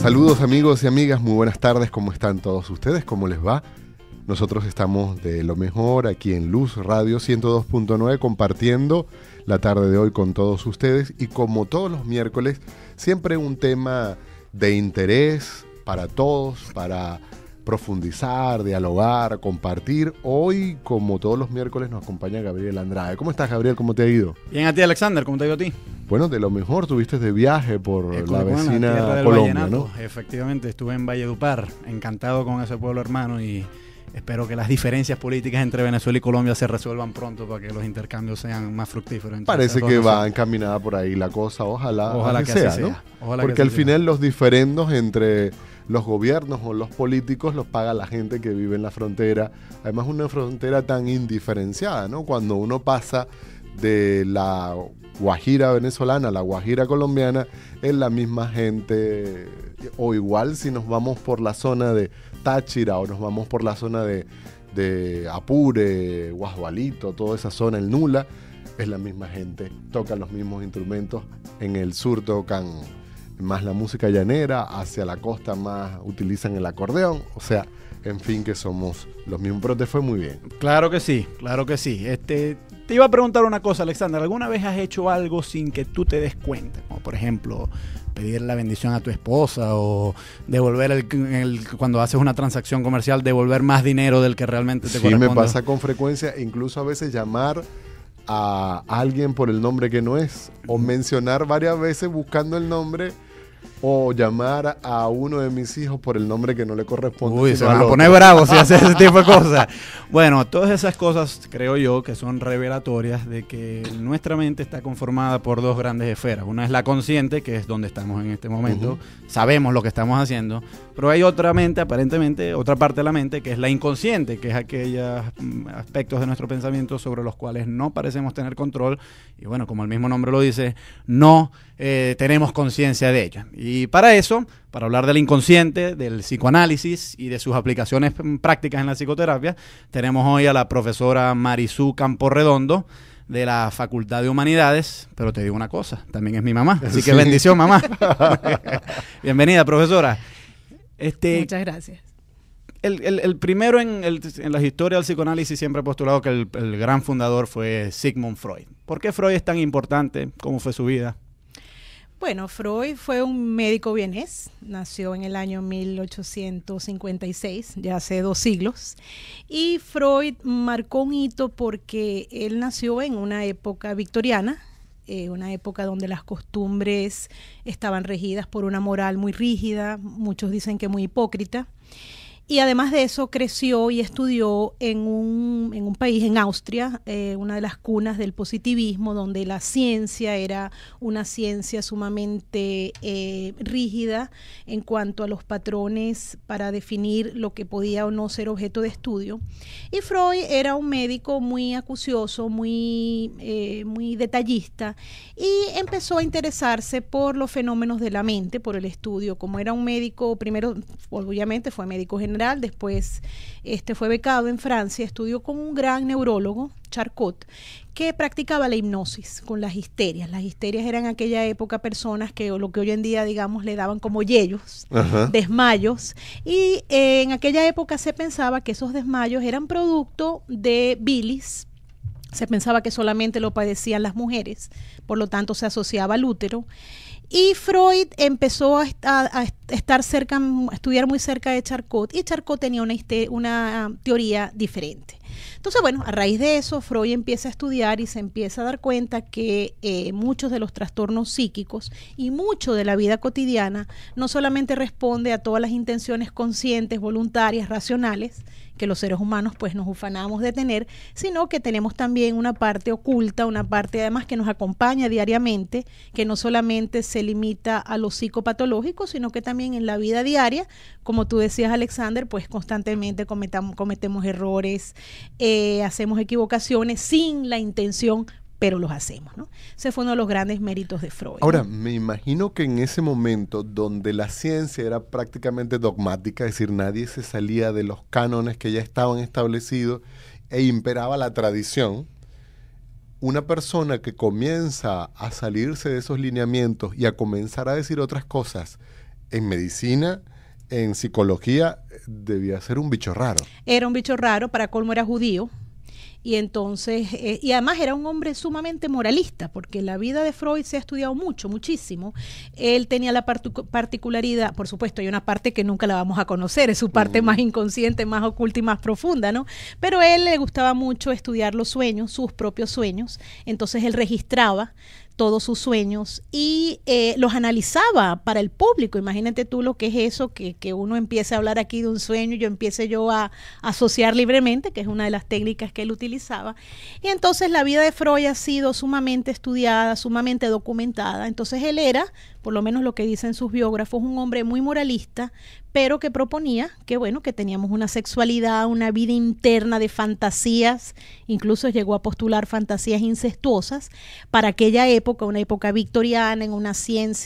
Saludos amigos y amigas, muy buenas tardes, ¿cómo están todos ustedes? ¿Cómo les va? Nosotros estamos de lo mejor aquí en Luz Radio 102.9 compartiendo la tarde de hoy con todos ustedes y como todos los miércoles, siempre un tema de interés para todos, para profundizar, dialogar, compartir. Hoy, como todos los miércoles, nos acompaña Gabriel Andrade. ¿Cómo estás, Gabriel? ¿Cómo te ha ido? Bien a ti, Alexander, ¿cómo te ha ido a ti? Bueno, de lo mejor, tuviste de viaje por la vecina Colombia, ¿no? Efectivamente, estuve en Valledupar, encantado con ese pueblo hermano y espero que las diferencias políticas entre Venezuela y Colombia se resuelvan pronto para que los intercambios sean más fructíferos. Parece que va encaminada por ahí la cosa, ojalá que sea, ¿no? Porque al final los diferendos entre los gobiernos o los políticos los paga la gente que vive en la frontera. Además, una frontera tan indiferenciada, ¿no? Cuando uno pasa de la Guajira venezolana a la Guajira colombiana, es la misma gente, o igual si nos vamos por la zona de Táchira o nos vamos por la zona de Apure, Guasdualito, toda esa zona, el Nula, es la misma gente, tocan los mismos instrumentos. En el sur tocan más la música llanera, hacia la costa más utilizan el acordeón, o sea, en fin, que somos los mismos, pero te fue muy bien. Claro que sí, claro que sí. Te iba a preguntar una cosa, Alexander, ¿alguna vez has hecho algo sin que tú te des cuenta? Como por ejemplo, pedir la bendición a tu esposa o devolver cuando haces una transacción comercial, devolver más dinero del que realmente te corresponde. Sí, me pasa con frecuencia, incluso a veces llamar a alguien por el nombre que no es, o mencionar varias veces buscando el nombre, o llamar a uno de mis hijos por el nombre que no le corresponde. Uy, se van a poner bravos si haces ese tipo de cosas. Bueno, todas esas cosas creo yo que son revelatorias de que nuestra mente está conformada por dos grandes esferas. Una es la consciente, que es donde estamos en este momento. Sabemos lo que estamos haciendo. Pero hay otra mente, aparentemente, otra parte de la mente, que es la inconsciente, que es aquellos aspectos de nuestro pensamiento sobre los cuales no parecemos tener control. Y bueno, como el mismo nombre lo dice, no tenemos conciencia de ella. Y para eso, para hablar del inconsciente, del psicoanálisis y de sus aplicaciones prácticas en la psicoterapia, tenemos hoy a la profesora Marisú Camporredondo de la Facultad de Humanidades, pero te digo una cosa, también es mi mamá, así que bendición, mamá. Bienvenida, profesora. Muchas gracias. El primero en la historia del psicoanálisis siempre he postulado que el gran fundador fue Sigmund Freud. ¿Por qué Freud es tan importante? ¿Cómo fue su vida? Bueno, Freud fue un médico vienés, nació en el año 1856, ya hace 2 siglos, y Freud marcó un hito porque él nació en una época victoriana, una época donde las costumbres estaban regidas por una moral muy rígida, muchos dicen que muy hipócrita. Y además de eso creció y estudió en un país, en Austria, una de las cunas del positivismo, donde la ciencia era una ciencia sumamente rígida en cuanto a los patrones para definir lo que podía o no ser objeto de estudio. Y Freud era un médico muy acucioso, muy detallista, y empezó a interesarse por los fenómenos de la mente, por el estudio. Como era un médico, primero obviamente fue médico general, después fue becado en Francia, estudió con un gran neurólogo, Charcot, que practicaba la hipnosis con las histerias. Las histerias eran en aquella época personas que lo que hoy en día, digamos, le daban como yellos, desmayos, y en aquella época se pensaba que esos desmayos eran producto de bilis. Se pensaba que solamente lo padecían las mujeres, por lo tanto se asociaba al útero. Y Freud empezó a estar cerca, a estudiar muy cerca de Charcot, y Charcot tenía una teoría diferente. Entonces, bueno, a raíz de eso, Freud empieza a estudiar y se empieza a dar cuenta que muchos de los trastornos psíquicos y mucho de la vida cotidiana no solamente responde a todas las intenciones conscientes, voluntarias, racionales, que los seres humanos pues nos ufanamos de tener, sino que tenemos también una parte oculta, una parte además que nos acompaña diariamente, que no solamente se limita a lo psicopatológico, sino que también en la vida diaria, como tú decías, Alexander, pues constantemente cometemos errores, hacemos equivocaciones sin la intención, pero los hacemos, ¿no? Ese fue uno de los grandes méritos de Freud. Ahora, me imagino que en ese momento donde la ciencia era prácticamente dogmática, es decir, nadie se salía de los cánones que ya estaban establecidos e imperaba la tradición, una persona que comienza a salirse de esos lineamientos y a comenzar a decir otras cosas en medicina, en psicología, debía ser un bicho raro. Era un bicho raro, para colmo era judío. Y entonces, y además era un hombre sumamente moralista, porque la vida de Freud se ha estudiado muchísimo. Él tenía la particularidad, por supuesto, hay una parte que nunca la vamos a conocer, es su parte más inconsciente, más oculta y más profunda, ¿no? Pero a él le gustaba mucho estudiar los sueños, sus propios sueños. Entonces él registraba todos sus sueños y los analizaba para el público. Imagínate tú lo que es eso, que uno empiece a hablar aquí de un sueño y yo empiece a asociar libremente, que es una de las técnicas que él utilizaba. Y entonces la vida de Freud ha sido sumamente estudiada, sumamente documentada. Entonces él era, por lo menos lo que dicen sus biógrafos, un hombre muy moralista, pero que proponía que, bueno, que teníamos una sexualidad, una vida interna de fantasías, incluso llegó a postular fantasías incestuosas para aquella época, una época victoriana, en una ciencia